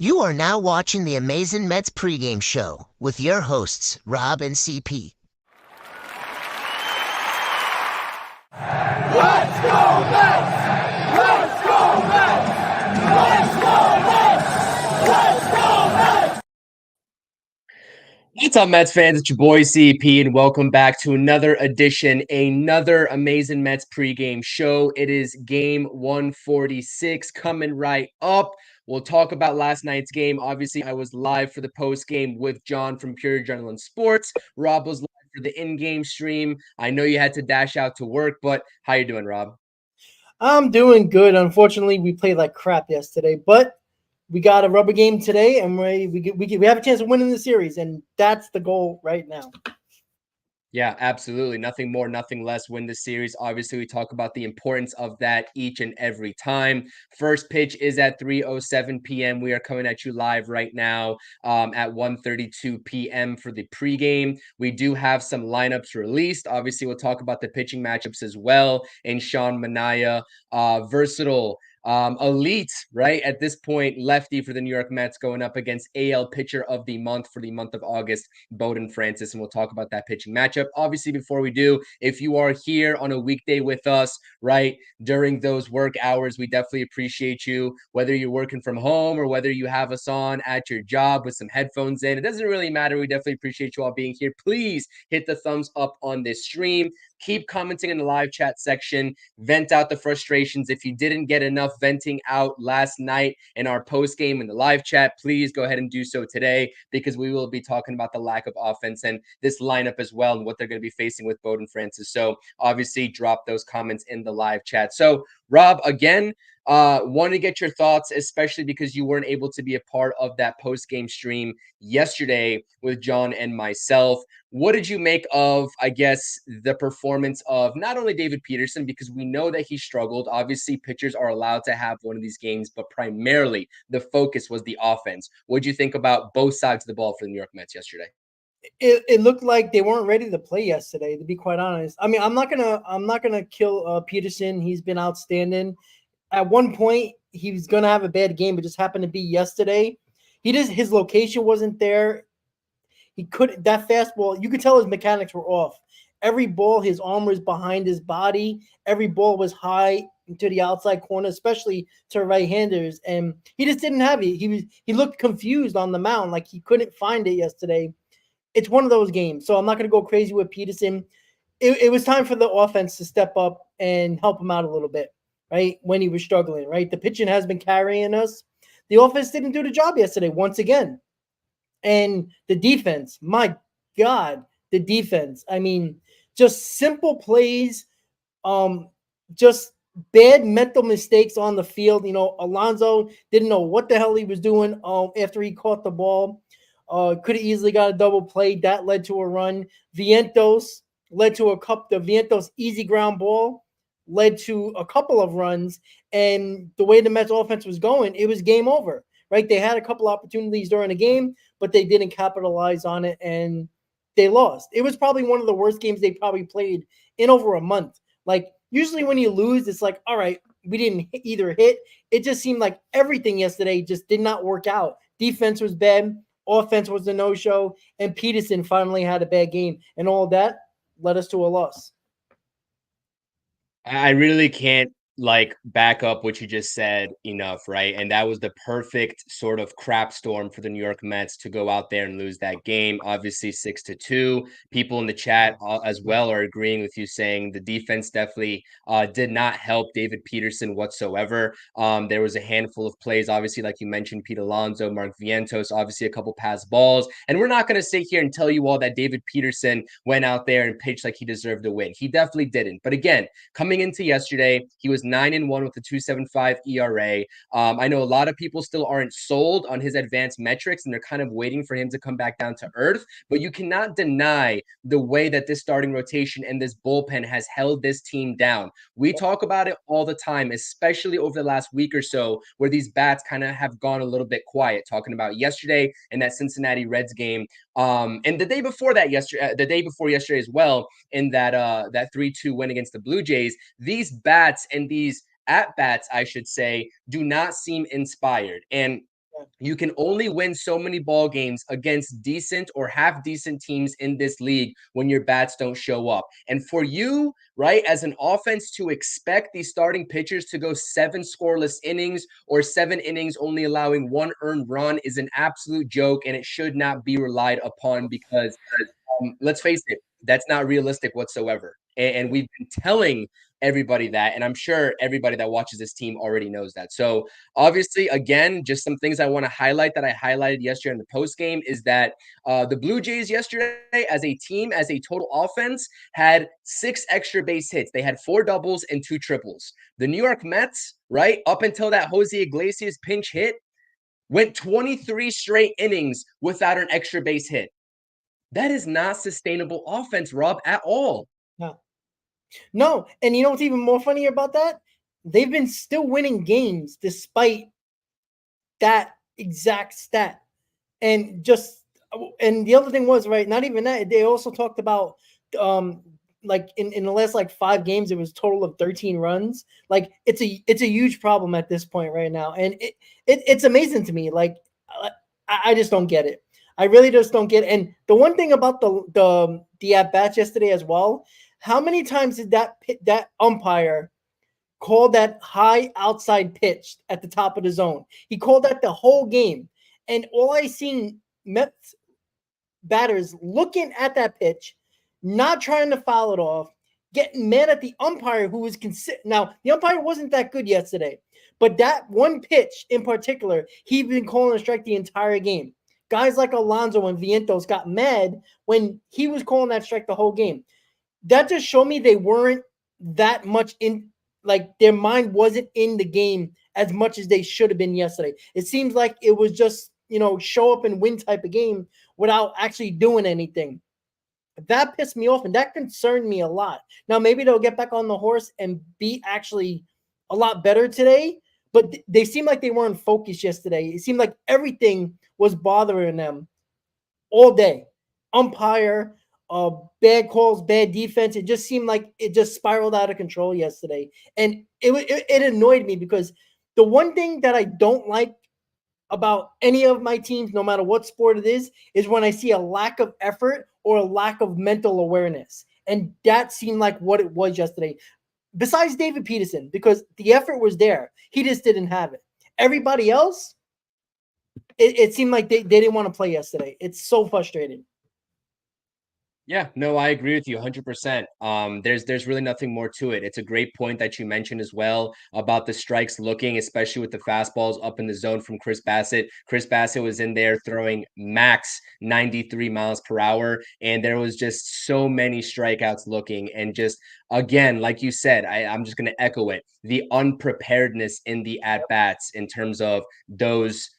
You are now watching the Amazing Mets Pregame Show with your hosts, Rob and CP. Let's go Mets! Let's go Mets! Let's go Mets! Let's go Mets! What's up, Mets fans? It's your boy CP, and welcome back to another Amazing Mets pregame show. It is game 146 coming right up. We'll talk about last night's game. Obviously, I was live for the post game with John from Pure Adrenaline Sports. Rob was live for the in-game stream. I know you had to dash out to work, but how you doing, Rob? I'm doing good. Unfortunately, we played like crap yesterday, but we got a rubber game today, and we have a chance of winning the series, and that's the goal right now. Yeah, absolutely. Nothing more, nothing less. Win the series. Obviously, we talk about the importance of that each and every time. First pitch is at 3:07 p.m. We are coming at you live right now at 1:32 p.m. for the pregame. We do have some lineups released. Obviously, we'll talk about the pitching matchups as well. And Sean Manaea, versatile, elite, right? At this point, lefty for the New York Mets going up against AL pitcher of the month for the month of August, Bowden Francis, and we'll talk about that pitching matchup. Obviously, before we do, if you are here on a weekday with us, right, during those work hours, we definitely appreciate you, whether you're working from home or whether you have us on at your job with some headphones in. It doesn't really matter. We definitely appreciate you all being here. Please hit the thumbs up on this stream. Keep commenting in the live chat section. Vent out the frustrations. If you didn't get enough venting out last night in our post game in the live chat, please go ahead and do so today, because we will be talking about the lack of offense and this lineup as well and what they're going to be facing with Bowden Francis. So obviously drop those comments in the live chat. So Rob, again, want to get your thoughts, especially because you weren't able to be a part of that post-game stream yesterday with John and myself. What did you make of, I guess, the performance of not only David Peterson, because we know that he struggled. Obviously, pitchers are allowed to have one of these games, but primarily the focus was the offense. What did you think about both sides of the ball for the New York Mets yesterday? It looked like they weren't ready to play yesterday, to be quite honest. I mean, I'm not gonna kill Peterson. He's been outstanding. At one point, he was gonna have a bad game, but just happened to be yesterday. His location wasn't there. He couldn't, that fastball, you could tell his mechanics were off. Every ball, his arm was behind his body. Every ball was high to the outside corner, especially to right-handers, and he just didn't have it. He looked confused on the mound, like he couldn't find it yesterday. It's one of those games, so I'm not going to go crazy with Peterson. It was time for the offense to step up and help him out a little bit, right, when he was struggling, right? The pitching has been carrying us. The offense didn't do the job yesterday once again. And the defense, my God, the defense. I mean, just simple plays, just bad mental mistakes on the field. You know, Alonso didn't know what the hell he was doing after he caught the ball. Could have easily got a double play. That led to a run. Vientos led to the Vientos easy ground ball led to a couple of runs. And the way the Mets offense was going, it was game over, right? They had a couple opportunities during the game, but they didn't capitalize on it, and they lost. It was probably one of the worst games they probably played in over a month. Like, usually when you lose, it's like, all right, we didn't either hit. It just seemed like everything yesterday just did not work out. Defense was bad. Offense was a no-show, and Peterson finally had a bad game, and all that led us to a loss. I really can't back up what you just said enough, right? And that was the perfect sort of crap storm for the New York Mets to go out there and lose that game. Obviously 6-2. People in the chat as well are agreeing with you, saying the defense definitely did not help David Peterson whatsoever. There was a handful of plays, obviously, like you mentioned, Pete Alonso, Mark Vientos, obviously a couple pass balls. And we're not going to sit here and tell you all that David Peterson went out there and pitched like he deserved to win. He definitely didn't. But again, coming into yesterday, he was 9-1 with a 2.75 ERA. I know a lot of people still aren't sold on his advanced metrics, and they're kind of waiting for him to come back down to earth. But you cannot deny the way that this starting rotation and this bullpen has held this team down. We talk about it all the time, especially over the last week or so, where these bats kind of have gone a little bit quiet. Talking about yesterday and that Cincinnati Reds game, and the day before yesterday as well, in that 3-2 win against the Blue Jays. These bats and these at bats, I should say, do not seem inspired. And You can only win so many ball games against decent or half decent teams in this league when your bats don't show up. And for you, right, as an offense to expect these starting pitchers to go 7 scoreless innings or 7 innings only allowing 1 earned run is an absolute joke, and it should not be relied upon because let's face it, that's not realistic whatsoever. And we've been telling everybody that, and I'm sure everybody that watches this team already knows that. So obviously, again, just some things I want to highlight that I highlighted yesterday in the post game is that the Blue Jays yesterday, as a team, as a total offense, had 6 extra base hits. They had 4 doubles and 2 triples. The New York Mets, right, up until that Jose Iglesias pinch hit, went 23 straight innings without an extra base hit. That is not sustainable offense, Rob, at all. No. And you know what's even more funny about that? They've been still winning games despite that exact stat. And the other thing was, right, not even that, they also talked about like in the last like 5 games, it was a total of 13 runs. Like it's a huge problem at this point right now. And it's amazing to me. Like I just don't get it. I really just don't get it. And the one thing about the at bats yesterday as well, how many times did that umpire call that high outside pitch at the top of the zone? He called that the whole game. And all I seen Mets batters looking at that pitch, not trying to foul it off, getting mad at the umpire who was Now, the umpire wasn't that good yesterday, but that one pitch in particular, he'd been calling a strike the entire game. Guys like Alonso and Vientos got mad when he was calling that strike the whole game. That just showed me they weren't that much in, like their mind wasn't in the game as much as they should have been yesterday. It seems like it was just, show up and win type of game without actually doing anything. That pissed me off and that concerned me a lot. Now, maybe they'll get back on the horse and be actually a lot better today, but they seemed like they weren't focused yesterday. It seemed like everything was bothering them all day. Umpire, bad calls, bad defense. It just seemed like it just spiraled out of control yesterday. And it annoyed me because the one thing that I don't like about any of my teams, no matter what sport it is when I see a lack of effort or a lack of mental awareness. And that seemed like what it was yesterday. Besides David Peterson, because the effort was there. He just didn't have it. Everybody else, it seemed like they didn't want to play yesterday. It's so frustrating. Yeah, no, I agree with you 100%. There's really nothing more to it. It's a great point that you mentioned as well about the strikes looking, especially with the fastballs up in the zone from Chris Bassett. Chris Bassett was in there throwing max 93 miles per hour, and there was just so many strikeouts looking. And just, again, like you said, I'm just going to echo it, the unpreparedness in the at-bats in terms of those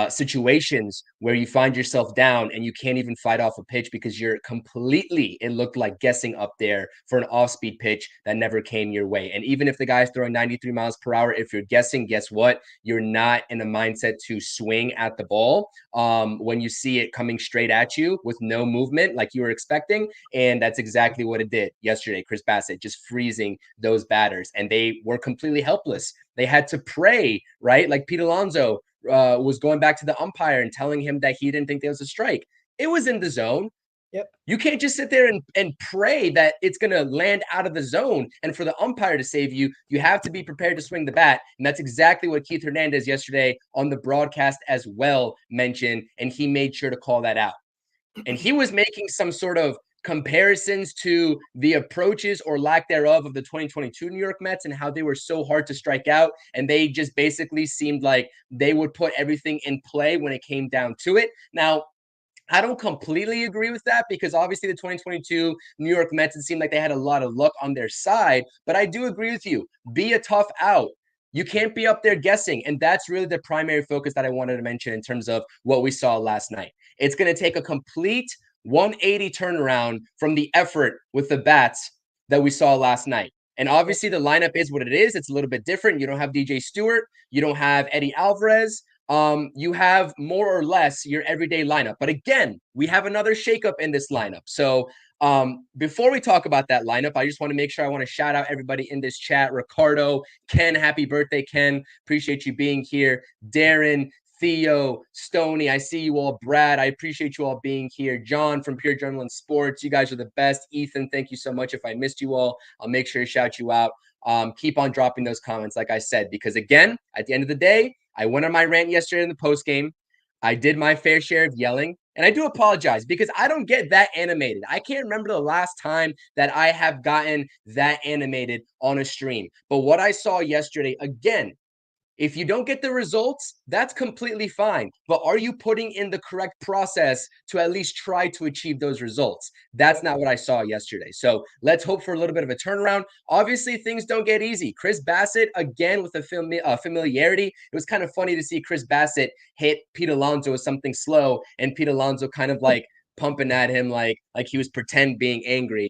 situations where you find yourself down and you can't even fight off a pitch because you're completely, it looked like guessing up there for an off-speed pitch that never came your way. And even if the guy's throwing 93 miles per hour, if you're guessing, guess what? You're not in a mindset to swing at the ball when you see it coming straight at you with no movement like you were expecting. And that's exactly what it did yesterday. Chris Bassett just freezing those batters, and they were completely helpless. They had to pray, right? Like Pete Alonso was going back to the umpire and telling him that he didn't think there was a strike. It was in the zone. Yep. You can't just sit there and pray that it's going to land out of the zone. And for the umpire to save you, you have to be prepared to swing the bat. And that's exactly what Keith Hernandez yesterday on the broadcast as well mentioned. And he made sure to call that out. And he was making some sort of comparisons to the approaches or lack thereof of the 2022 New York Mets and how they were so hard to strike out. And they just basically seemed like they would put everything in play when it came down to it. Now, I don't completely agree with that because obviously the 2022 New York Mets, it seemed like they had a lot of luck on their side. But I do agree with you. Be a tough out. You can't be up there guessing. And that's really the primary focus that I wanted to mention in terms of what we saw last night. It's going to take a complete 180 turnaround from the effort with the bats that we saw last night. And obviously the lineup is what it is. It's a little bit different. You don't have DJ Stewart. You don't have Eddie Alvarez. You have more or less your everyday lineup. But again, we have another shakeup in this lineup. So before we talk about that lineup, I just want to make sure I want to shout out everybody in this chat. Ricardo, Ken, happy birthday, Ken. Appreciate you being here. Darren, Theo, Stoney, I see you all. Brad, I appreciate you all being here. John from Pure Journal Sports, you guys are the best. Ethan, thank you so much. If I missed you all, I'll make sure to shout you out. Keep on dropping those comments, like I said, because again, at the end of the day, I went on my rant yesterday in the post game. I did my fair share of yelling, and I do apologize because I don't get that animated. I can't remember the last time that I have gotten that animated on a stream. But what I saw yesterday, again, if you don't get the results, that's completely fine. But are you putting in the correct process to at least try to achieve those results? That's not what I saw yesterday. So let's hope for a little bit of a turnaround. Obviously, things don't get easy. Chris Bassett, again, with a familiarity. It was kind of funny to see Chris Bassett hit Pete Alonso with something slow, and Pete Alonso kind of like pumping at him like he was pretend being angry.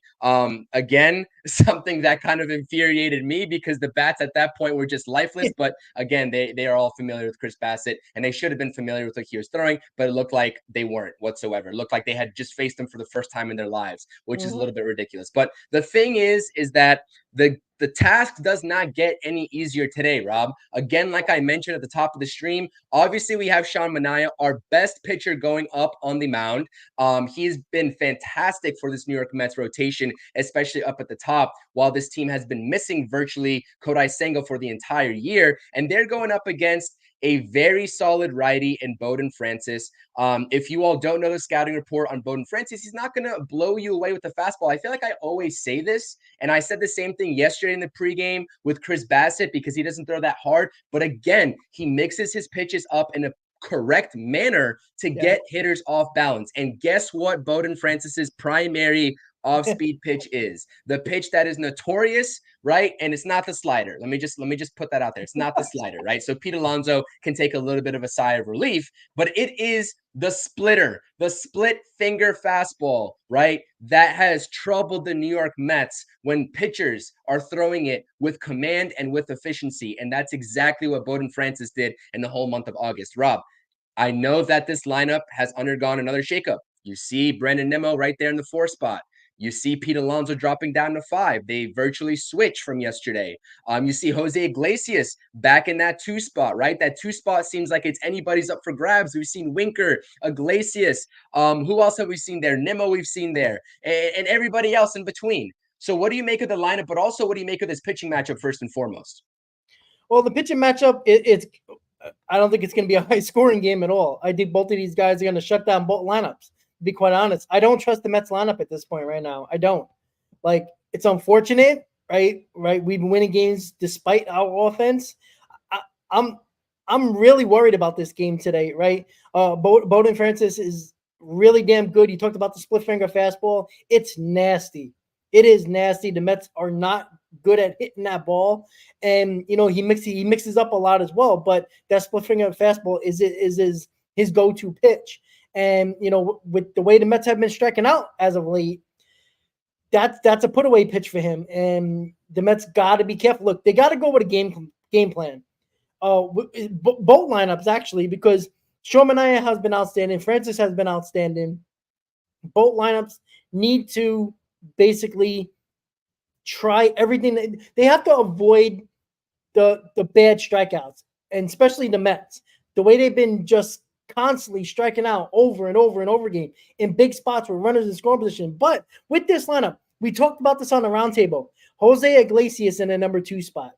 Again, something that kind of infuriated me because the bats at that point were just lifeless. But again, they are all familiar with Chris Bassett, and they should have been familiar with what he was throwing, but it looked like they weren't whatsoever. It looked like they had just faced him for the first time in their lives, which is a little bit ridiculous. But the thing is that the task does not get any easier today, Rob. Again, like I mentioned at the top of the stream, obviously we have Sean Manaea, our best pitcher going up on the mound. He's been fantastic for this New York Mets rotation, especially up at the top, while this team has been missing virtually Kodai Senga for the entire year. And they're going up against a very solid righty in Bowden Francis. If you all don't know the scouting report on Bowden Francis, he's not going to blow you away with the fastball. I feel like I always say this, and I said the same thing yesterday in the pregame with Chris Bassett because he doesn't throw that hard. But again, he mixes his pitches up in a correct manner to get hitters off balance. And guess what Bowden Francis's primary off-speed pitch is? The pitch that is notorious, right? And it's not the slider. Let me just put that out there. It's not the slider, right? So Pete Alonso can take a little bit of a sigh of relief, but it is the splitter, the split finger fastball, right? That has troubled the New York Mets when pitchers are throwing it with command and with efficiency. And that's exactly what Bowden Francis did in the whole month of August. Rob, I know that this lineup has undergone another shakeup. You see Brandon Nimmo right there in the 4 spot. You see Pete Alonso dropping down to 5. They virtually switched from yesterday. You see Jose Iglesias back in that 2 spot, right? That 2 spot seems like it's anybody's up for grabs. We've seen Winker, Iglesias. Who else have we seen there? Nimmo we've seen there, and everybody else in between. So what do you make of the lineup, but also what do you make of this pitching matchup first and foremost? Well, the pitching matchup, I don't think it's going to be a high-scoring game at all. I think both of these guys are going to shut down both lineups. To be quite honest, I don't trust the Mets lineup at this point right now. I don't. Like, it's unfortunate, right? We've been winning games despite our offense. I'm really worried about this game today, right? Bowden Francis is really damn good. You talked about the split finger fastball. It's nasty. It is nasty. The Mets are not good at hitting that ball, and he mixes up a lot as well. But that split finger fastball is his go-to pitch. And with the way the Mets have been striking out as of late, that's a put-away pitch for him. And the Mets got to be careful. Look, they got to go with a game plan. Both lineups actually, because Sean Manaea has been outstanding. Francis has been outstanding. Both lineups need to basically try everything. They have to avoid the bad strikeouts, and especially the Mets. The way they've been just constantly striking out over and over and over again in big spots with runners in scoring position. But with this lineup, we talked about this on the roundtable. Jose Iglesias in the number 2 spot.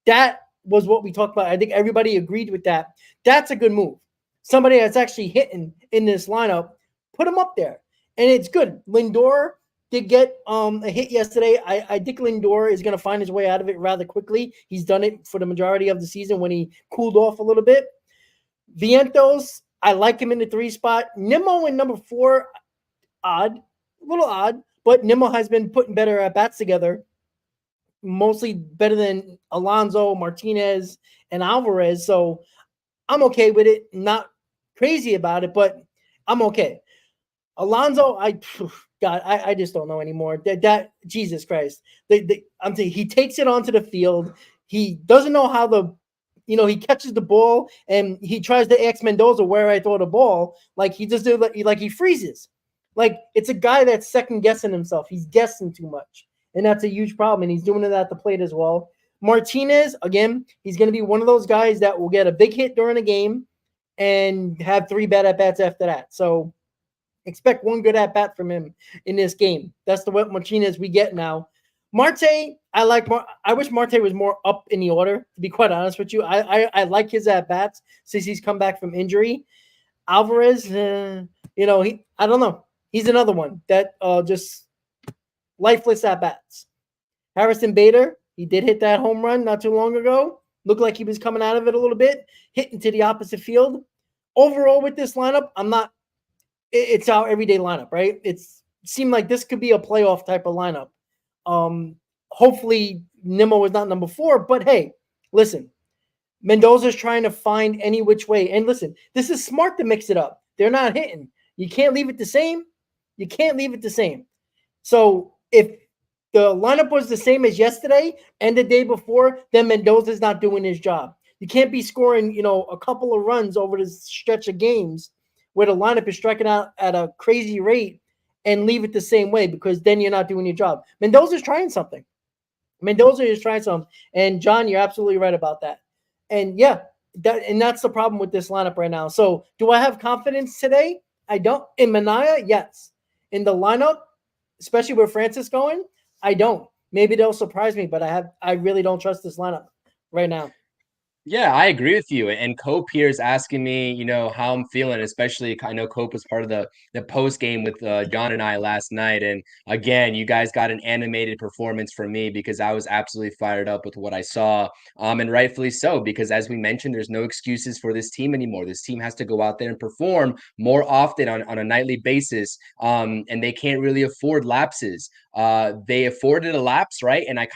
That was what we talked about. I think everybody agreed with that. That's a good move. Somebody that's actually hitting in this lineup, put him up there. And it's good. Lindor did get a hit yesterday. I think Lindor is going to find his way out of it rather quickly. He's done it for the majority of the season when he cooled off a little bit. Vientos, I like him in the 3 spot. Nimmo in number 4, a little odd, but Nimmo has been putting better at-bats together, mostly better than Alonso, Martinez, and Alvarez. So I'm okay with it. Not crazy about it, but I'm okay. Alonso, I just don't know anymore. That Jesus Christ. I'm saying he takes it onto the field. He doesn't know how he catches the ball and he tries to ask Mendoza where I throw the ball. Like he just did, like he freezes. Like it's a guy that's second guessing himself. He's guessing too much. And that's a huge problem. And he's doing it at the plate as well. Martinez, again, he's going to be one of those guys that will get a big hit during a game and have 3 bad at bats after that. So expect 1 good at bat from him in this game. That's the what Martinez we get now. Marte, I wish Marte was more up in the order. To be quite honest with you, I like his at bats since he's come back from injury. Alvarez, I don't know. He's another one that just lifeless at bats. Harrison Bader, he did hit that home run not too long ago. Looked like he was coming out of it a little bit, hitting to the opposite field. Overall, with this lineup, it's our everyday lineup, right? It seemed like this could be a playoff type of lineup. Hopefully, Nimmo is not number 4, but hey, listen, Mendoza's trying to find any which way. And listen, this is smart to mix it up. They're not hitting. You can't leave it the same. You can't leave it the same. So if the lineup was the same as yesterday and the day before, then Mendoza's not doing his job. You can't be scoring, a couple of runs over this stretch of games where the lineup is striking out at a crazy rate and leave it the same way, because then you're not doing your job. Mendoza's trying something. And John, you're absolutely right about that. And yeah, that's the problem with this lineup right now. So do I have confidence today? I don't. In Manaea, yes. In the lineup, especially with Francis going, I don't. Maybe they'll surprise me, but I really don't trust this lineup right now. Yeah, I agree with you. And Cope here is asking me, how I'm feeling, especially I know Cope was part of the post game with John and I last night. And again, you guys got an animated performance from me because I was absolutely fired up with what I saw. And rightfully so, because as we mentioned, there's no excuses for this team anymore. This team has to go out there and perform more often on a nightly basis. And they can't really afford lapses. They afforded a lapse, right? And I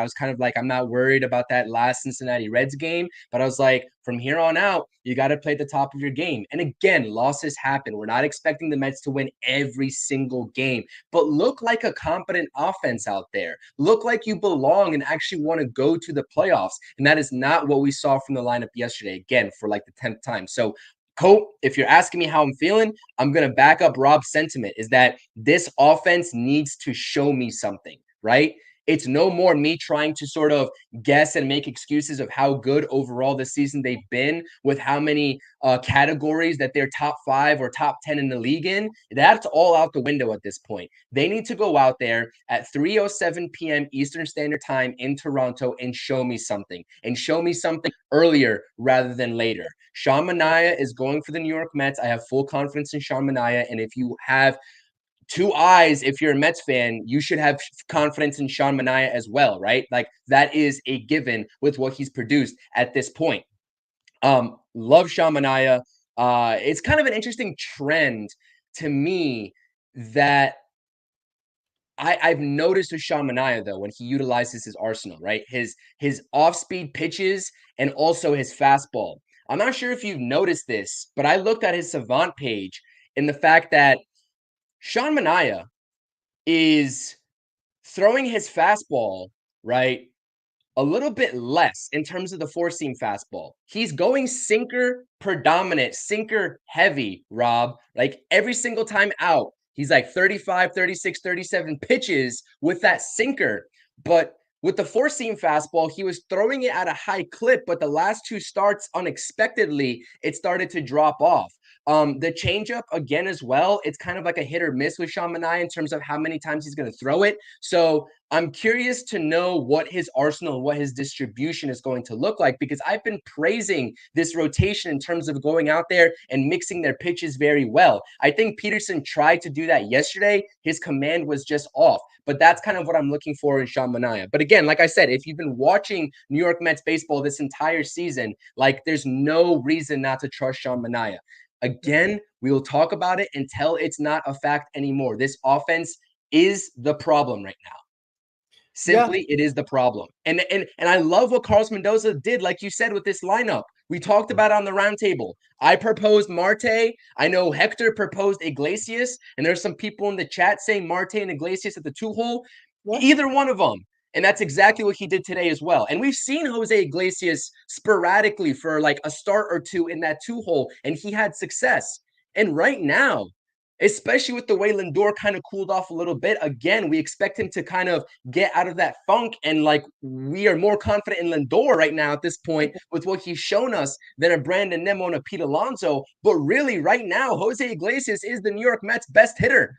was kind of like, I'm not worried about that last Cincinnati Reds game, but I was like, from here on out, you got to play at the top of your game. And again, losses happen. We're not expecting the Mets to win every single game, but look like a competent offense out there. Look like you belong and actually want to go to the playoffs. And that is not what we saw from the lineup yesterday, again, for like the 10th time. So Colt, if you're asking me how I'm feeling, I'm going to back up Rob's sentiment, is that this offense needs to show me something, right? It's no more me trying to sort of guess and make excuses of how good overall this season they've been with how many categories that they're top 5 or top 10 in the league in. That's all out the window at this point. They need to go out there at 3:07 p.m. Eastern Standard Time in Toronto and show me something, and show me something earlier rather than later. Sean Manaea is going for the New York Mets. I have full confidence in Sean Manaea, and if you have 2 eyes, if you're a Mets fan, you should have confidence in Sean Manaea as well, right? Like that is a given with what he's produced at this point. Love Sean Manaea. It's kind of an interesting trend to me that I've noticed with Sean Manaea, though, when he utilizes his arsenal, right? His off-speed pitches and also his fastball. I'm not sure if you've noticed this, but I looked at his Savant page and the fact that Sean Manaea is throwing his fastball, right, a little bit less in terms of the four-seam fastball. He's going sinker predominant, sinker heavy, Rob. Like every single time out, he's like 35, 36, 37 pitches with that sinker. But with the four-seam fastball, he was throwing it at a high clip, but the last 2 starts, unexpectedly, it started to drop off. The changeup, again, as well, it's kind of like a hit or miss with Sean Manaea in terms of how many times he's going to throw it. So I'm curious to know what his arsenal, what his distribution is going to look like, because I've been praising this rotation in terms of going out there and mixing their pitches very well. I think Peterson tried to do that yesterday. His command was just off. But that's kind of what I'm looking for in Sean Manaea. But again, like I said, if you've been watching New York Mets baseball this entire season, like there's no reason not to trust Sean Manaea. Again, we will talk about it until it's not a fact anymore. This offense is the problem right now. Simply, It is the problem. And I love what Carlos Mendoza did, like you said, with this lineup. We talked about it on the roundtable. I proposed Marte. I know Hector proposed Iglesias, and there's some people in the chat saying Marte and Iglesias at the 2-hole. Either one of them. And that's exactly what he did today as well. And we've seen Jose Iglesias sporadically for like a start or 2 in that 2-hole, and he had success. And right now, especially with the way Lindor kind of cooled off a little bit. Again, we expect him to kind of get out of that funk, and like we are more confident in Lindor right now at this point with what he's shown us than a Brandon Nimmo and a Pete Alonso. But really, right now, Jose Iglesias is the New York Mets' best hitter.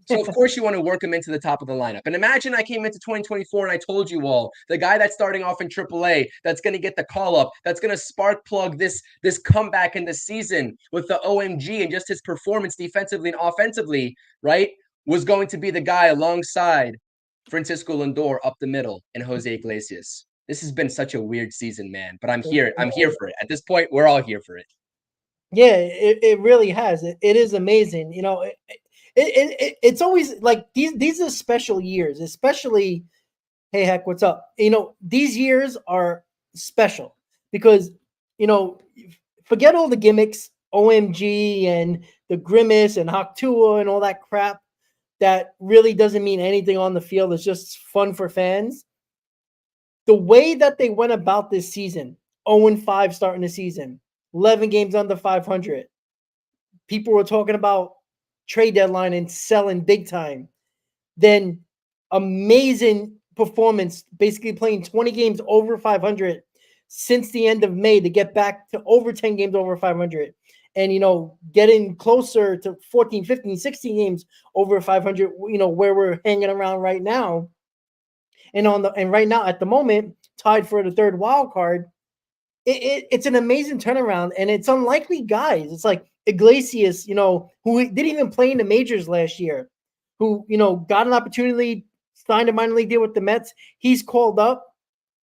So, of course, you want to work him into the top of the lineup. And imagine I came into 2024 and I told you all, the guy that's starting off in AAA, that's going to get the call-up, that's going to spark plug this comeback in the season with the OMG and just his performance defensively and offensively, right, was going to be the guy alongside Francisco Lindor up the middle and Jose Iglesias. This has been such a weird season, man. But I'm here. I'm here for it. At this point, we're all here for it. Yeah, it really has. It is amazing. You know, it's always like these are special years, especially. Hey, Heck, what's up? You know, these years are special because, you know, forget all the gimmicks, OMG and the grimace and Haktua and all that crap that really doesn't mean anything on the field. It's just fun for fans. The way that they went about this season, 0-5 starting the season, 11 games under 500. People were talking about trade deadline and selling big time. Then amazing performance, basically playing 20 games over 500 since the end of May to get back to over 10 games over 500. And, you know, getting closer to 14, 15, 16 games over 500, you know, where we're hanging around right now. And right now at the moment, tied for the third wild card, it's an amazing turnaround, and it's unlikely guys. It's like Iglesias, you know, who didn't even play in the majors last year, who, you know, got an opportunity, signed a minor league deal with the Mets. He's called up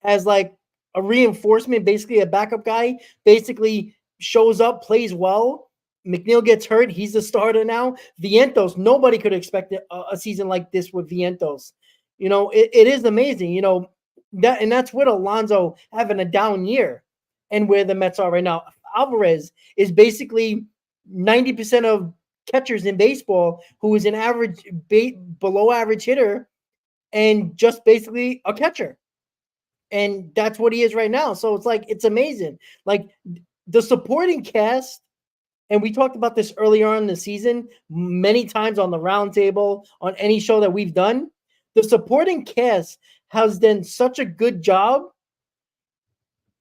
as like a reinforcement, basically a backup guy, basically shows up, plays well. McNeil gets hurt. He's the starter now. Vientos, nobody could expect a season like this with Vientos. You know, it is amazing, you know, that's with Alonso having a down year and where the Mets are right now. Alvarez is basically 90% of catchers in baseball who is an average, below average hitter and just basically a catcher. And that's what he is right now. So it's like, it's amazing. Like the supporting cast, and we talked about this earlier on in the season, many times on the roundtable, on any show that we've done. The supporting cast has done such a good job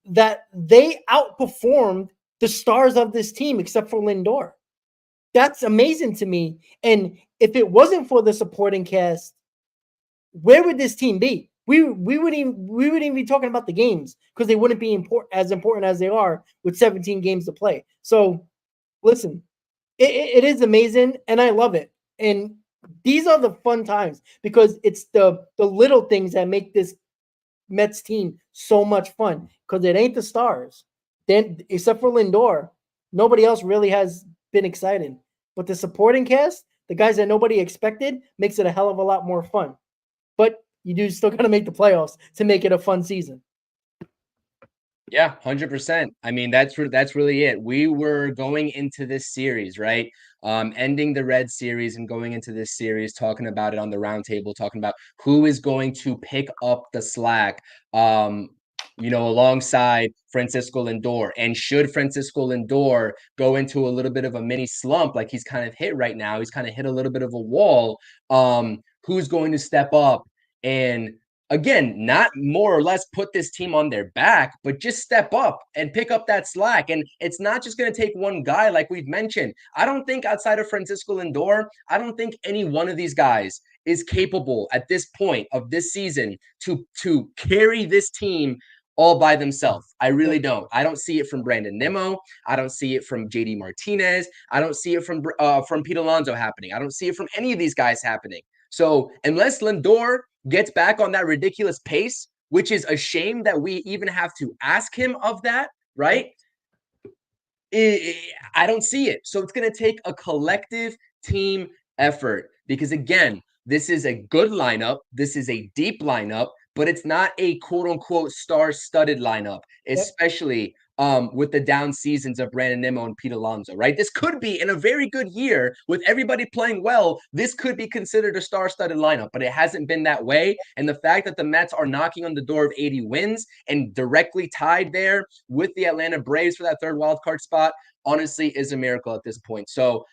that they outperformed the stars of this team, except for Lindor. That's amazing to me. And if it wasn't for the supporting cast, where would this team be? We wouldn't even be talking about the games because they wouldn't be as important as they are with 17 games to play. So listen, it is amazing, and I love it. And these are the fun times because it's the little things that make this Mets team so much fun because it ain't the stars. Then, except for Lindor, nobody else really has been exciting. But the supporting cast, the guys that nobody expected, makes it a hell of a lot more fun. But you do still got to make the playoffs to make it a fun season. Yeah, 100%. I mean, that's really it. We were going into this series, right? Ending the Red series and going into this series, talking about it on the roundtable, talking about who is going to pick up the slack, you know, alongside Francisco Lindor. And should Francisco Lindor go into a little bit of a mini slump, like he's kind of hit right now, he's kind of hit a little bit of a wall, who's going to step up and again, not more or less put this team on their back, but just step up and pick up that slack. And it's not just going to take one guy, like we've mentioned. I don't think outside of Francisco Lindor, I don't think any one of these guys is capable at this point of this season to carry this team all by themselves. I really don't. I don't see it from Brandon Nimmo. I don't see it from JD Martinez. I don't see it from Pete Alonso happening. I don't see it from any of these guys happening. So unless Lindor gets back on that ridiculous pace, which is a shame that we even have to ask him of that, right? I don't see it. So it's going to take a collective team effort because, again, this is a good lineup. This is a deep lineup, but it's not a quote-unquote star-studded lineup, especially with the down seasons of Brandon Nimmo and Pete Alonso, right? This could be, in a very good year, with everybody playing well, this could be considered a star-studded lineup, but it hasn't been that way. And the fact that the Mets are knocking on the door of 80 wins and directly tied there with the Atlanta Braves for that third wildcard spot, honestly, is a miracle at this point. So,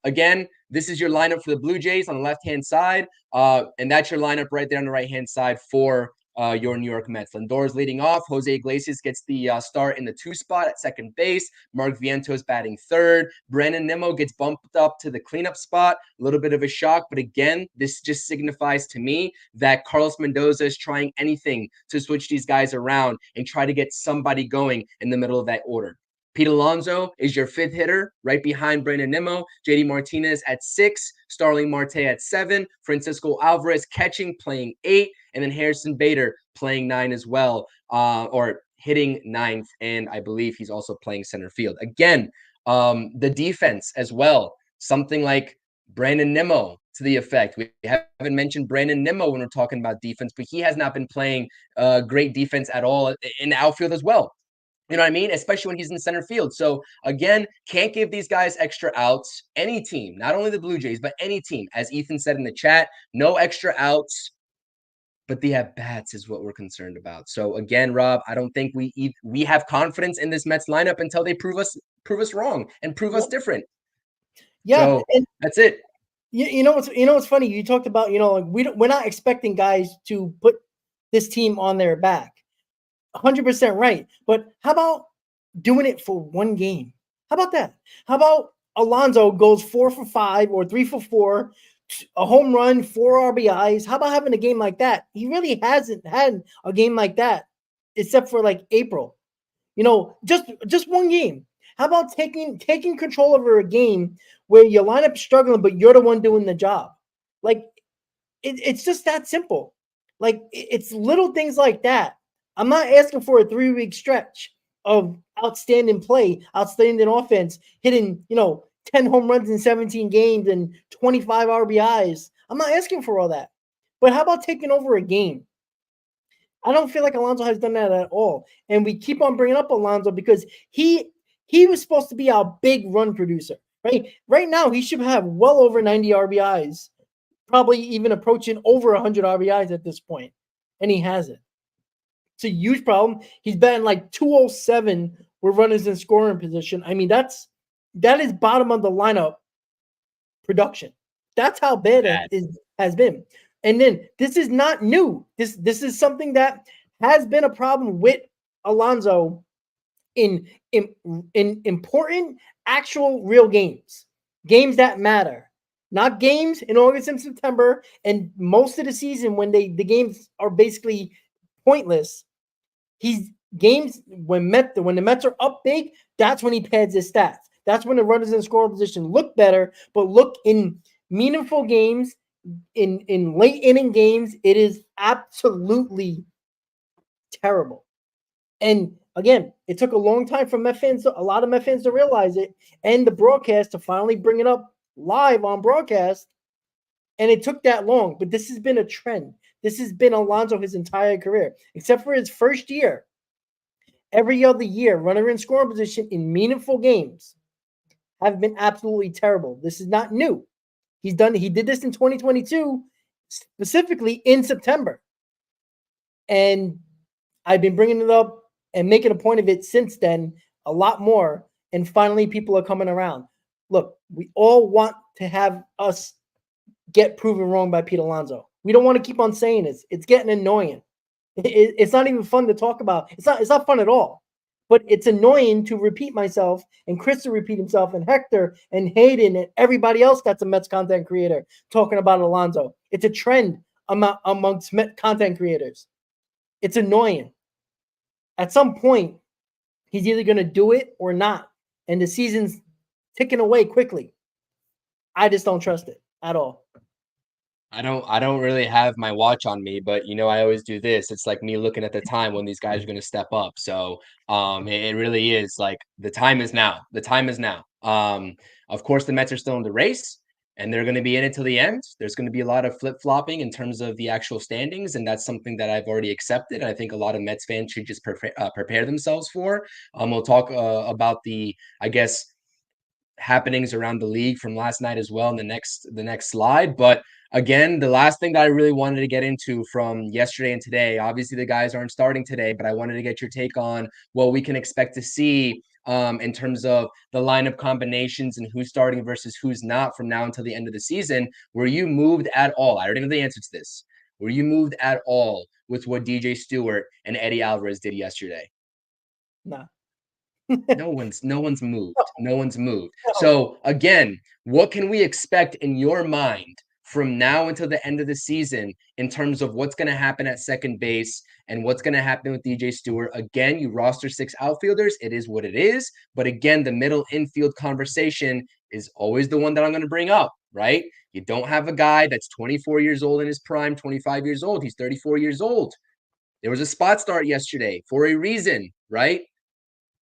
again, this is your lineup for the Blue Jays on the left-hand side. And that's your lineup right there on the right-hand side for your New York Mets. Lindor's leading off. Jose Iglesias gets the start in the 2 spot at second base. Mark Vientos batting third. Brandon Nimmo gets bumped up to the cleanup spot. A little bit of a shock, but again, this just signifies to me that Carlos Mendoza is trying anything to switch these guys around and try to get somebody going in the middle of that order. Pete Alonso is your 5th hitter, right behind Brandon Nimmo. JD Martinez at 6, Starling Marte at 7, Francisco Alvarez catching, playing 8, and then Harrison Bader playing 9 as well, or hitting 9th, and I believe he's also playing center field. Again, the defense as well, something like Brandon Nimmo to the effect. We haven't mentioned Brandon Nimmo when we're talking about defense, but he has not been playing great defense at all in the outfield as well. You know what I mean? Especially when he's in center field. So again, can't give these guys extra outs. Any team, not only the Blue Jays, but any team, as Ethan said in the chat, no extra outs, but the at-bats is what we're concerned about. So again, Rob, I don't think we have confidence in this Mets lineup until they prove us wrong and prove us different. Yeah, so and that's it. You know what's funny? You talked about, like we're not expecting guys to put this team on their back. 100% right. But how about doing it for one game? How about that? How about Alonso goes 4 for 5 or 3 for 4, a home run, 4 RBIs? How about having a game like that? He really hasn't had a game like that except for like April. Just one game. How about taking control over a game where your lineup struggling, but you're the one doing the job? Like it's just that simple. Like it's little things like that. I'm not asking for a 3-week stretch of outstanding play, outstanding offense, hitting, 10 home runs in 17 games and 25 RBIs. I'm not asking for all that. But how about taking over a game? I don't feel like Alonso has done that at all. And we keep on bringing up Alonso because he was supposed to be our big run producer, right? Right now, he should have well over 90 RBIs, probably even approaching over 100 RBIs at this point, and he hasn't. It's a huge problem. He's batting like 207 with runners in scoring position. I mean, that is bottom of the lineup production. That's how bad it has been. And then this is not new. This is something that has been a problem with Alonso in important, actual, real games that matter, not games in August and September and most of the season when the games are basically pointless. He's games when the Mets are up big, that's when he pads his stats. That's when the runners in scoring position look better, but look in meaningful games, in late inning games, it is absolutely terrible. And again, it took a long time for a lot of Met fans to realize it, and the broadcast to finally bring it up live on broadcast. And it took that long, but this has been a trend. This has been Alonso his entire career, except for his first year. Every other year, runner in scoring position in meaningful games have been absolutely terrible. This is not new. He did this in 2022, specifically in September. And I've been bringing it up and making a point of it since then, a lot more. And finally, people are coming around. Look, we all want to have us get proven wrong by Pete Alonso. We don't want to keep on saying this. It's getting annoying. It's not even fun to talk about. It's not fun at all. But it's annoying to repeat myself and Chris to repeat himself and Hector and Hayden and everybody else that's a Mets content creator talking about Alonso. It's a trend amongst Mets content creators. It's annoying. At some point, he's either going to do it or not. And the season's ticking away quickly. I just don't trust it at all. I don't really have my watch on me, but I always do this. It's like me looking at the time when these guys are going to step up. So it really is like the time is now. The time is now. Of course, the Mets are still in the race and they're going to be in it till the end. There's going to be a lot of flip-flopping in terms of the actual standings, and that's something that I've already accepted. I think a lot of Mets fans should just prepare themselves for. We'll talk about the, I guess, happenings around the league from last night as well in the next slide. But again, the last thing that I really wanted to get into from yesterday and today, obviously the guys aren't starting today, but I wanted to get your take on what we can expect to see in terms of the lineup combinations and who's starting versus who's not from now until the end of the season. Were you moved at all? I already know the answer to this. Were you moved at all with what DJ Stewart and Eddie Alvarez did yesterday? Nah. No one's moved. No one's moved. No. So again, what can we expect in your mind from now until the end of the season in terms of what's going to happen at second base and what's going to happen with DJ Stewart? Again, you roster 6 outfielders. It is what it is. But again, the middle infield conversation is always the one that I'm going to bring up, right? You don't have a guy that's 24 years old in his prime, 25 years old. He's 34 years old. There was a spot start yesterday for a reason, right?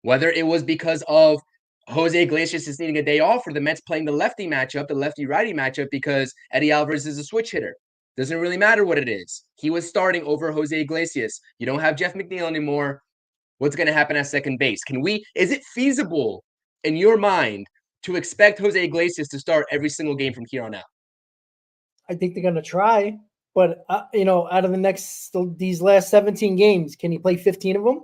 Whether it was because of Jose Iglesias is needing a day off or the Mets playing the lefty matchup, the lefty-righty matchup, because Eddie Alvarez is a switch hitter. Doesn't really matter what it is. He was starting over Jose Iglesias. You don't have Jeff McNeil anymore. What's going to happen at second base? Is it feasible in your mind to expect Jose Iglesias to start every single game from here on out? I think they're going to try, but out of these last 17 games, can he play 15 of them?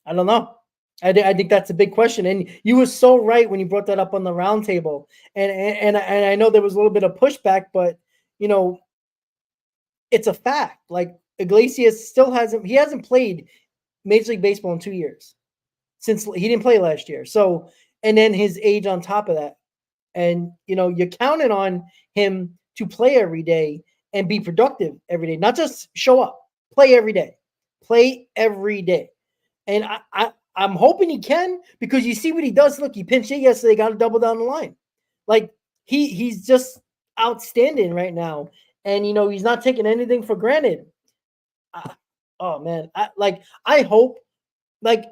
I don't know. I think that's a big question, and you were so right when you brought that up on the roundtable. And I know there was a little bit of pushback, but it's a fact. Like Iglesias still hasn't played Major League Baseball in 2 years since he didn't play last year. So, and then his age on top of that, and you're counting on him to play every day and be productive every day, not just show up, play every day. And I'm hoping he can, because you see what he does. Look, he pinched it yesterday, got a double down the line. Like he's just outstanding right now. And he's not taking anything for granted. Oh man. I hope, like,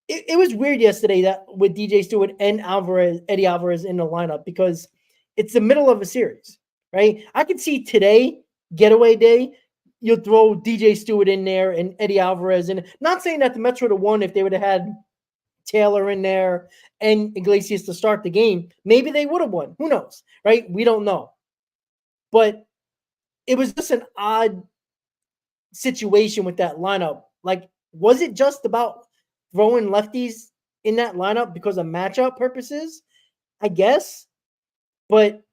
it was weird yesterday that with DJ Stewart and Eddie Alvarez in the lineup, because it's the middle of a series, right? I could see today, getaway day, you'll throw DJ Stewart in there and Eddie Alvarez. And not saying that the Mets would have won if they would have had Taylor in there and Iglesias to start the game. Maybe they would have won. Who knows, right? We don't know. But it was just an odd situation with that lineup. Like, was it just about throwing lefties in that lineup because of matchup purposes? I guess. But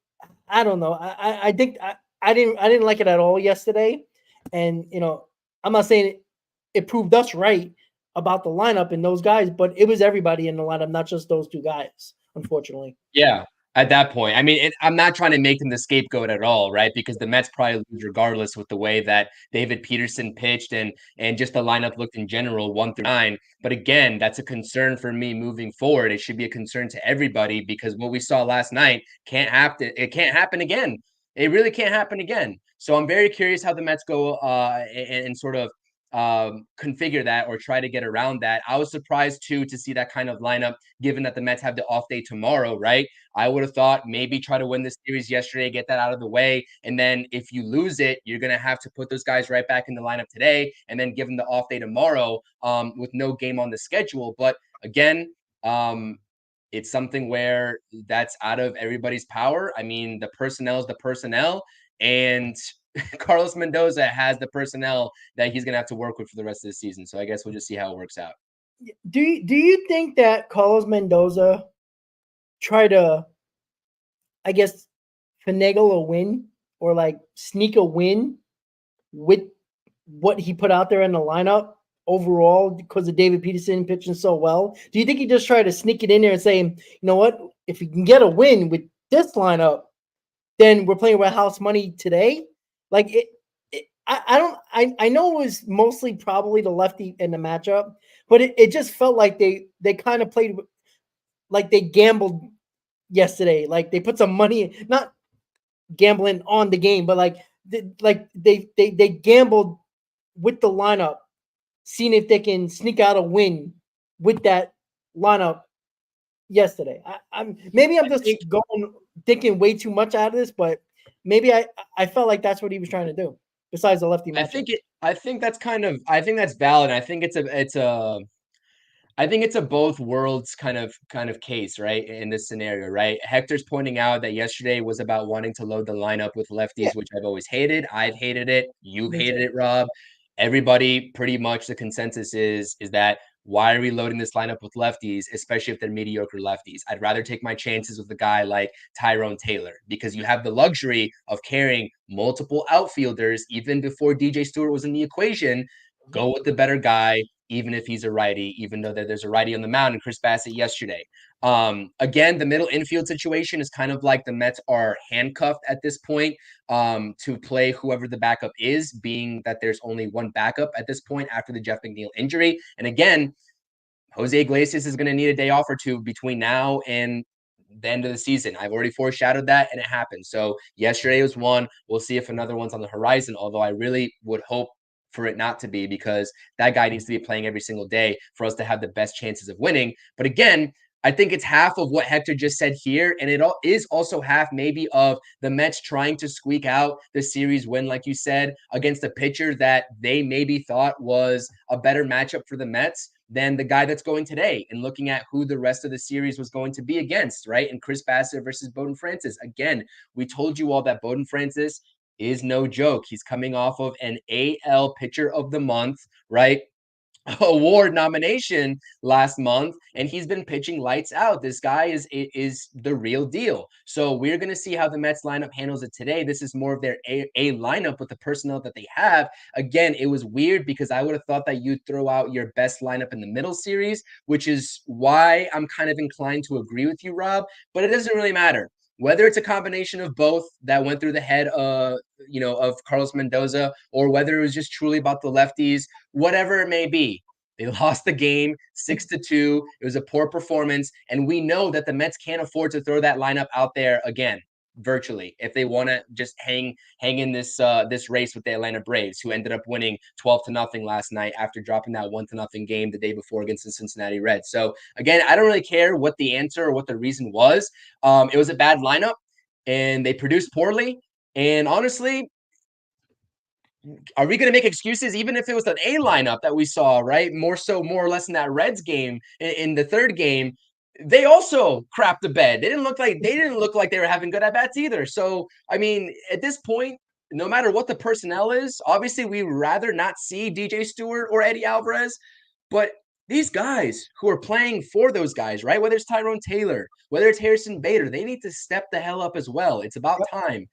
I don't know. I think I didn't like it at all yesterday. And, I'm not saying it proved us right about the lineup and those guys, but it was everybody in the lineup, not just those two guys, unfortunately. Yeah, at that point. I mean, I'm not trying to make them the scapegoat at all, right? Because the Mets probably lose regardless with the way that David Peterson pitched and just the lineup looked in general, 1 through 9. But again, that's a concern for me moving forward. It should be a concern to everybody, because what we saw last night can't happen. It can't happen again. It really can't happen again. So I'm very curious how the Mets go and sort of configure that or try to get around that. I was surprised too to see that kind of lineup, given that the Mets have the off day tomorrow, right? I would have thought maybe try to win this series yesterday, get that out of the way. And then if you lose it, you're going to have to put those guys right back in the lineup today and then give them the off day tomorrow with no game on the schedule. But again, it's something where that's out of everybody's power. I mean, the personnel is the personnel, and Carlos Mendoza has the personnel that he's going to have to work with for the rest of the season. So I guess we'll just see how it works out. Do you think that Carlos Mendoza try to, I guess, finagle a win or like sneak a win with what he put out there in the lineup overall because of David Peterson pitching so well? Do you think he just tried to sneak it in there and say, you know what, if we can get a win with this lineup, then we're playing with house money today? Like I know it was mostly probably the lefty in the matchup, but it just felt like they kind of played like they gambled yesterday. Like they put some money, not gambling on the game, but like they gambled with the lineup, seeing if they can sneak out a win with that lineup yesterday. I'm just thinking way too much out of this, but maybe I felt like that's what he was trying to do. Besides the lefty matchup. I think that's valid. I think it's a both worlds kind of case, right? In this scenario, right? Hector's pointing out that yesterday was about wanting to load the lineup with lefties, which I've always hated. I've hated it. You've hated it, Rob. Everybody, pretty much the consensus is that why are we loading this lineup with lefties, especially if they're mediocre lefties? I'd rather take my chances with a guy like Tyrone Taylor, because you have the luxury of carrying multiple outfielders. Even before DJ Stewart was in the equation, go with the better guy, even if he's a righty, even though there's a righty on the mound, and Chris Bassett yesterday. Again, the middle infield situation is kind of like the Mets are handcuffed at this point to play whoever the backup is, being that there's only one backup at this point after the Jeff McNeil injury. And again, Jose Iglesias is going to need a day off or two between now and the end of the season. I've already foreshadowed that, and it happened. So yesterday was one. We'll see if another one's on the horizon, although I really would hope for it not to be, because that guy needs to be playing every single day for us to have the best chances of winning. But again, I think it's half of what Hector just said here, and it is also half maybe of the Mets trying to squeak out the series win, like you said, against a pitcher that they maybe thought was a better matchup for the Mets than the guy that's going today, and looking at who the rest of the series was going to be against, right? And Chris Bassett versus Bowden Francis. Again, we told you all that Bowden Francis is no joke. He's coming off of an AL Pitcher of the Month, right? Award nomination last month, and he's been pitching lights out. This guy is the real deal. So we're going to see how the Mets lineup handles it today. This is more of their A lineup with the personnel that they have. Again, it was weird because I would have thought that you'd throw out your best lineup in the middle series, which is why I'm kind of inclined to agree with you, Rob, but it doesn't really matter. Whether it's a combination of both that went through the head of Carlos Mendoza, or whether it was just truly about the lefties, whatever it may be, they lost the game 6-2. It was a poor performance, and we know that the Mets can't afford to throw that lineup out there again, virtually, if they want to just hang in this race with the Atlanta Braves, who ended up winning 12-0 last night after dropping that 1-0 game the day before against the Cincinnati Reds. So again, I don't really care what the answer or what the reason was. It was a bad lineup, and they produced poorly. And honestly, are we going to make excuses even if it was an A lineup that we saw, right? More or less in that Reds game, in the third game, they also crapped the bed. They didn't look like they were having good at bats either. So, I mean, at this point, no matter what the personnel is, obviously we'd rather not see DJ Stewart or Eddie Alvarez, but these guys who are playing for those guys, right? Whether it's Tyrone Taylor, whether it's Harrison Bader, they need to step the hell up as well. It's about time.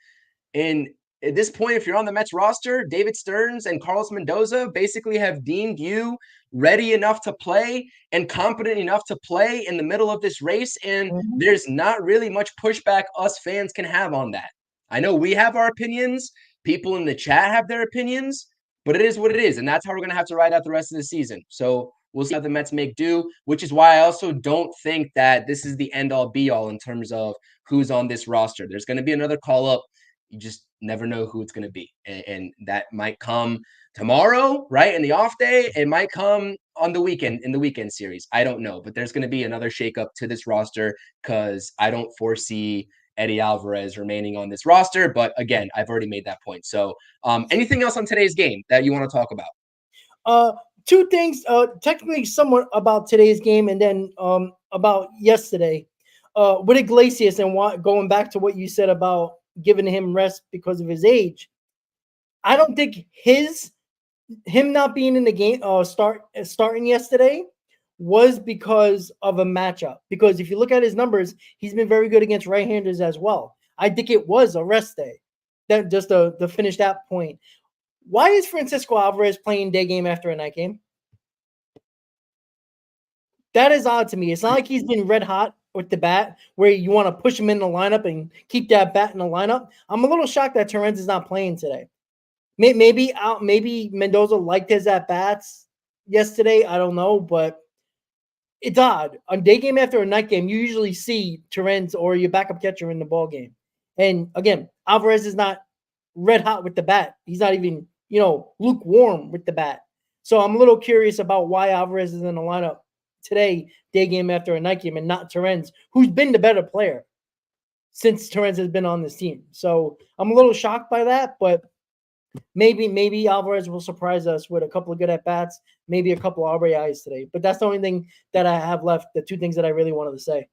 And at this point, if you're on the Mets roster, David Stearns and Carlos Mendoza basically have deemed you ready enough to play and competent enough to play in the middle of this race. And there's not really much pushback us fans can have on that. I know we have our opinions. People in the chat have their opinions, but it is what it is. And that's how we're going to have to ride out the rest of the season. So we'll see how the Mets make do, which is why I also don't think that this is the end-all be-all in terms of who's on this roster. There's going to be another call-up. You just never know who it's going to be. And that might come tomorrow, right? In the off day. It might come on the weekend, in the weekend series. I don't know. But there's going to be another shakeup to this roster, because I don't foresee Eddie Alvarez remaining on this roster. But again, I've already made that point. So anything else on today's game that you want to talk about? Two things, technically somewhat about today's game, and then about yesterday. With Iglesias, and going back to what you said about giving him rest because of his age, I don't think him not being in the game starting yesterday was because of a matchup. Because if you look at his numbers, he's been very good against right-handers as well. I think it was a rest day. That just to finish that point. Why is Francisco Alvarez playing day game after a night game? That is odd to me. It's not like he's been red hot with the bat where you want to push him in the lineup and keep that bat in the lineup. I'm a little shocked that Torrens is not playing today. Maybe Mendoza liked his at-bats yesterday. I don't know, but it's odd. On day game after a night game, you usually see Torrens or your backup catcher in the ball game. And again, Alvarez is not red hot with the bat. He's not even, lukewarm with the bat. So I'm a little curious about why Alvarez is in the lineup today, day game after a night game, and not Torrens, who's been the better player since Torrens has been on this team. So I'm a little shocked by that, but maybe Alvarez will surprise us with a couple of good at-bats, maybe a couple of RBIs today. But that's the only thing that I have left, the two things that I really wanted to say.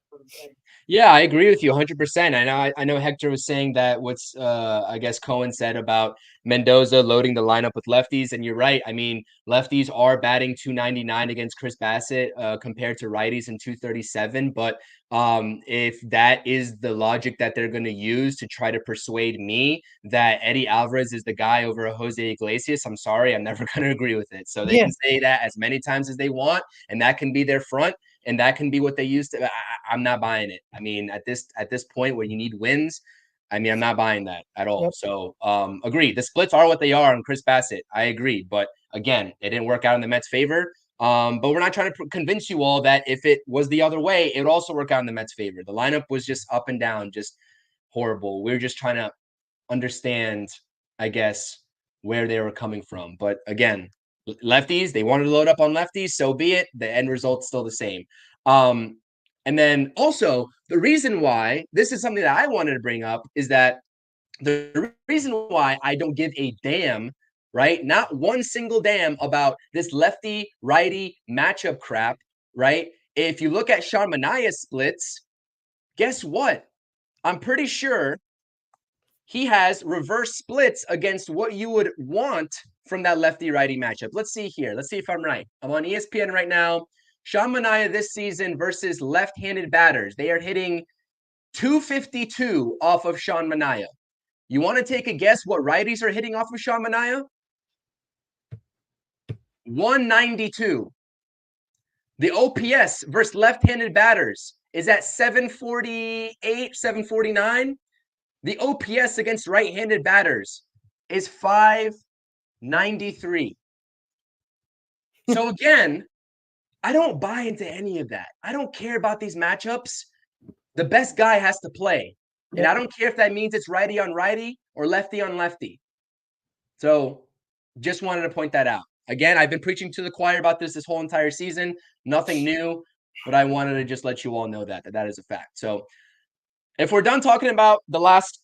Yeah, I agree with you 100%. I know Hector was saying that what's I guess Cohen said about Mendoza loading the lineup with lefties, and you're right. I mean, lefties are batting 299 against Chris Bassett compared to righties in 237. But if that is the logic that they're going to use to try to persuade me that Eddie Alvarez is the guy over Jose Iglesias, I'm sorry, I'm never going to agree with it. So they Yeah. can say that as many times as they want, and that can be their front and that can be what they use to. I'm not buying it. I mean, at this point where you need wins, I mean, I'm not buying that at all. Yep. So, agree. The splits are what they are on Chris Bassett. I agree, but again, it didn't work out in the Mets' favor. But we're not trying to convince you all that if it was the other way, it would also work out in the Mets' favor. The lineup was just up and down, just horrible. We're just trying to understand, I guess, where they were coming from. But again, lefties, they wanted to load up on lefties, so be it. The end result's still the same. And then also the reason why this is something that I wanted to bring up is that the reason why I don't give a damn, right? Not one single damn about this lefty righty matchup crap, right? If you look at Sean Manaea's splits, guess what? I'm pretty sure he has reverse splits against what you would want from that lefty-righty matchup. Let's see here. Let's see if I'm right. I'm on ESPN right now. Sean Manaea this season versus left-handed batters. They are hitting 252 off of Sean Manaea. You want to take a guess what righties are hitting off of Sean Manaea? 192. The OPS versus left-handed batters is at 748, 749. The OPS against right-handed batters is 593. So again, I don't buy into any of that. I don't care about these matchups. The best guy has to play. And I don't care if that means it's righty on righty or lefty on lefty. So just wanted to point that out. Again, I've been preaching to the choir about this whole entire season. Nothing new, but I wanted to just let you all know that is a fact. So if we're done talking about the last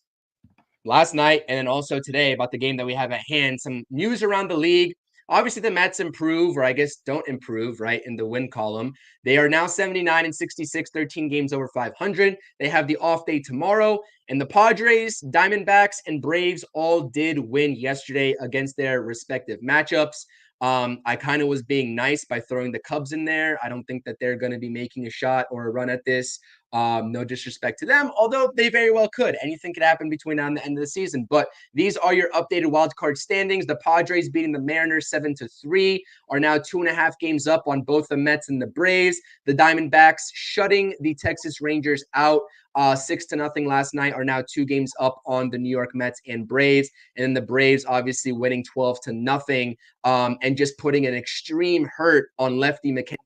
night and then also today about the game that we have at hand, some news around the league. Obviously, the Mets improve, or I guess don't improve, right, in the win column. They are now 79 and 66, 13 games over 500. They have the off day tomorrow. And the Padres, Diamondbacks, and Braves all did win yesterday against their respective matchups. I kind of was being nice by throwing the Cubs in there. I don't think that they're going to be making a shot or a run at this. No disrespect to them, although they very well could. Anything could happen between now and the end of the season. But these are your updated wildcard standings. The Padres beating the Mariners 7-3 are now 2.5 games up on both the Mets and the Braves. The Diamondbacks shutting the Texas Rangers out 6-0 last night are now 2 games up on the New York Mets and Braves. And then the Braves obviously winning 12-0 and just putting an extreme hurt on lefty McKenna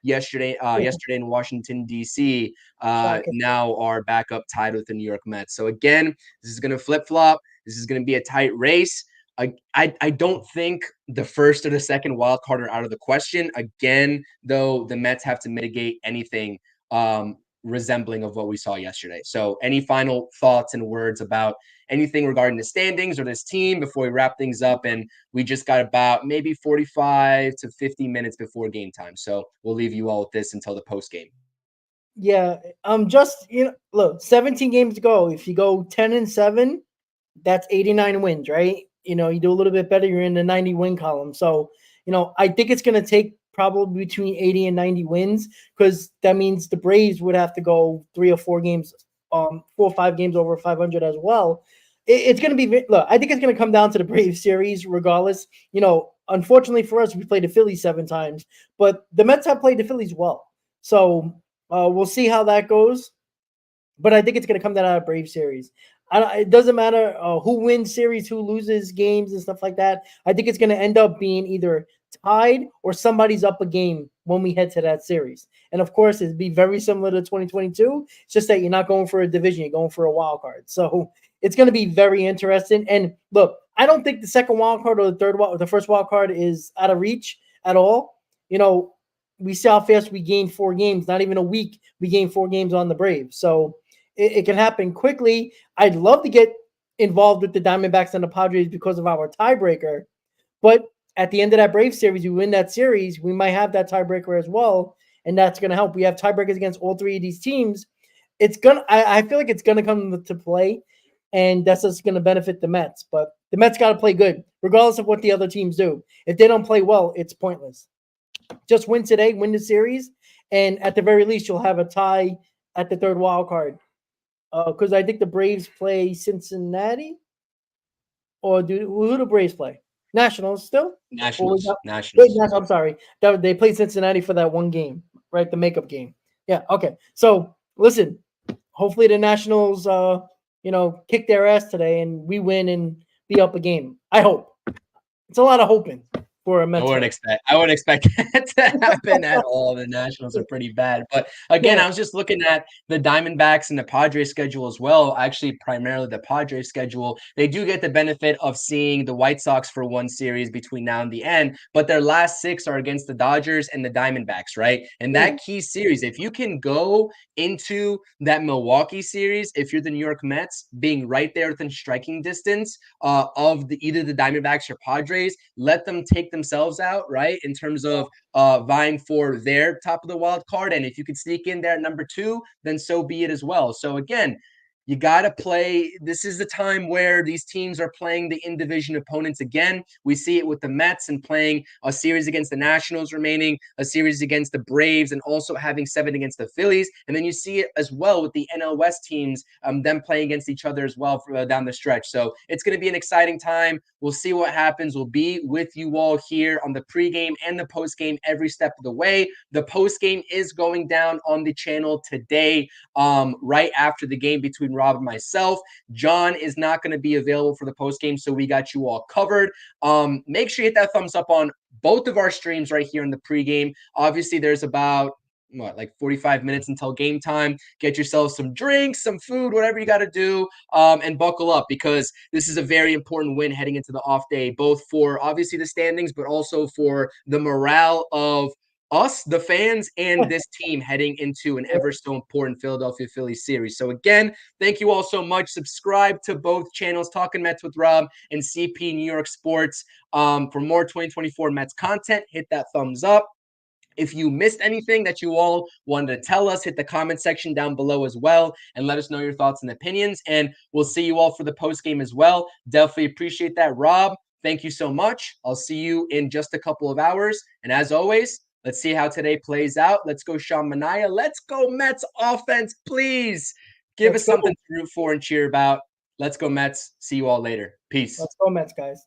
yesterday in Washington, D.C. Now are back up tied with the New York Mets. So again, this is going to flip-flop. This is going to be a tight race. I don't think the first or the second wild card are out of the question. Again, though, the Mets have to mitigate anything resembling of what we saw yesterday. So any final thoughts and words about anything regarding the standings or this team before we wrap things up? And we just got about maybe 45 to 50 minutes before game time. So we'll leave you all with this until the post game. Yeah. Just, look, 17 games to go. If you go 10-7, that's 89 wins, right? You do a little bit better, you're in the 90 win column. So, I think it's going to take probably between 80 and 90 wins, because that means the Braves would have to go 3 or 4 games, 4 or 5 games over 500 as well. It's going to be, look, I think it's going to come down to the Braves series regardless. Unfortunately for us, we played the Phillies 7 times, but the Mets have played the Phillies well. So we'll see how that goes. But I think it's going to come down to a Brave series. It doesn't matter who wins series, who loses games and stuff like that. I think it's going to end up being either tied or somebody's up a game when we head to that series. And of course, it'd be very similar to 2022. It's just that you're not going for a division, you're going for a wild card. So it's going to be very interesting. And look, I don't think the second wild card or the first wild card is out of reach at all. We saw how fast we gained 4 games. Not even a week, we gained 4 games on the Braves. So it can happen quickly. I'd love to get involved with the Diamondbacks and the Padres because of our tiebreaker. But at the end of that Brave series, we win that series, we might have that tiebreaker as well. And that's going to help. We have tiebreakers against all 3 of these teams. I feel like it's gonna come to play, and that's just gonna benefit the Mets. But the Mets got to play good, regardless of what the other teams do. If they don't play well, it's pointless. Just win today, win the series, and at the very least, you'll have a tie at the third wild card. Because I think the Braves play Cincinnati, or who do the Braves play? Nationals still? Nationals. I'm sorry. They played Cincinnati for that one game, right? The makeup game. Yeah. Okay. So listen, hopefully the Nationals, kick their ass today and we win and be up a game. I hope. It's a lot of hoping for a Mets. I wouldn't expect that to happen at all. The Nationals are pretty bad. But again, I was just looking at the Diamondbacks and the Padres schedule as well. Actually, primarily the Padres schedule. They do get the benefit of seeing the White Sox for one series between now and the end, but their last 6 are against the Dodgers and the Diamondbacks, right? And that key series, if you can go into that Milwaukee series, if you're the New York Mets, being right there within striking distance of either the Diamondbacks or Padres, let them take themselves out, right? In terms of vying for their top of the wild card. And if you could sneak in there at number 2, then so be it as well. So again, you got to play. This is the time where these teams are playing the in-division opponents again. We see it with the Mets and playing a series against the Nationals remaining, a series against the Braves, and also having 7 against the Phillies. And then you see it as well with the NL West teams, them playing against each other as well for, down the stretch. So it's going to be an exciting time. We'll see what happens. We'll be with you all here on the pregame and the postgame every step of the way. The postgame is going down on the channel today, right after the game between Rob and myself. John is not going to be available for the postgame, so we got you all covered. Make sure you hit that thumbs up on both of our streams right here in the pregame. Obviously, there's about 45 minutes until game time. Get yourself some drinks, some food, whatever you got to do, and buckle up, because this is a very important win heading into the off day, both for obviously the standings, but also for the morale of us, the fans, and this team heading into an ever so important Philadelphia Phillies series. So again, thank you all so much. Subscribe to both channels, Talking Mets with Rob and CP New York Sports, for more 2024 Mets content. Hit that thumbs up. If you missed anything that you all wanted to tell us, hit the comment section down below as well and let us know your thoughts and opinions. And we'll see you all for the post game as well. Definitely appreciate that. Rob, thank you so much. I'll see you in just a couple of hours. And as always, let's see how today plays out. Let's go, Sean Manaea. Let's go, Mets offense, please. Give us something to root for and cheer about. Let's go, Mets. See you all later. Peace. Let's go, Mets, guys.